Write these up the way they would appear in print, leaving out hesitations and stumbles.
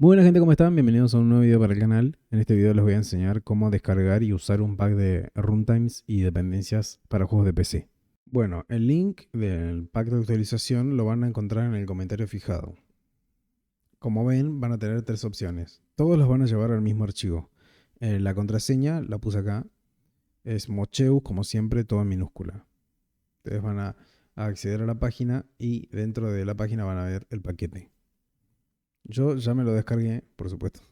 Muy buena gente, ¿cómo están? Bienvenidos a un nuevo video para el canal. En este video les voy a enseñar cómo descargar y usar un pack de runtimes y dependencias para juegos de PC. Bueno, el link del pack de actualización lo van a encontrar en el comentario fijado. Como ven, van a tener tres opciones. Todos los van a llevar al mismo archivo. La contraseña, la puse acá, es Mocheus, como siempre, todo en minúscula. Ustedes van a acceder a la página y dentro de la página van a ver el paquete. Yo ya me lo descargué, por supuesto.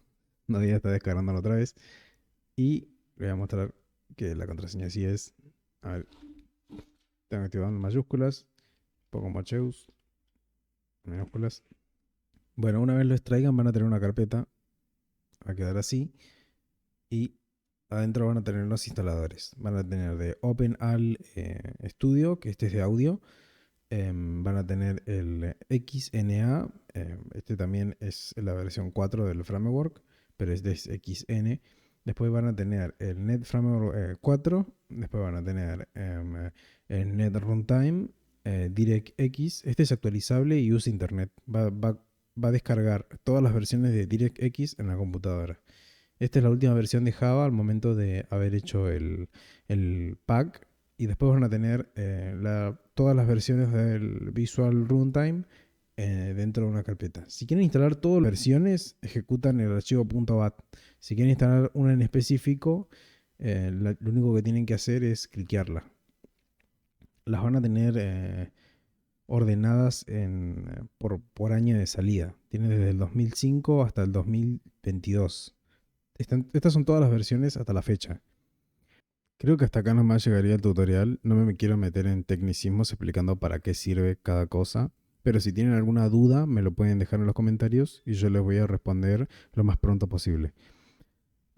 Nadie está descargándolo otra vez. Y le voy a mostrar que la contraseña sí es. A ver, tengo activado en mayúsculas. Pongo Mocheus, minúsculas. Bueno, una vez lo extraigan van a tener una carpeta. Va a quedar así. Y adentro van a tener los instaladores. Van a tener de OpenAL Studio, que este es de audio. Van a tener el XNA. Este también es la versión 4 del framework, pero este es XN. Después van a tener el Net Framework 4. Después van a tener el Net Runtime, DirectX. Este es actualizable y usa internet. Va a descargar todas las versiones de DirectX en la computadora. Esta es la última versión de Java al momento de haber hecho el pack. Y después van a tener todas las versiones del Visual Runtime dentro de una carpeta. Si quieren instalar todas las versiones, ejecutan el archivo .bat. Si quieren instalar una en específico, lo único que tienen que hacer es cliquearla. Las van a tener ordenadas por año de salida. Tienen desde el 2005 hasta el 2022. Estas son todas las versiones hasta la fecha. Creo que hasta acá nomás llegaría el tutorial. No me quiero meter en tecnicismos explicando para qué sirve cada cosa. Pero si tienen alguna duda, me lo pueden dejar en los comentarios y yo les voy a responder lo más pronto posible.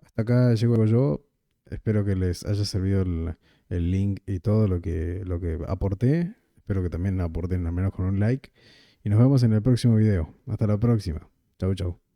Hasta acá llego yo. Espero que les haya servido el link y todo lo que aporté. Espero que también aporten al menos con un like. Y nos vemos en el próximo video. Hasta la próxima. Chau, chau.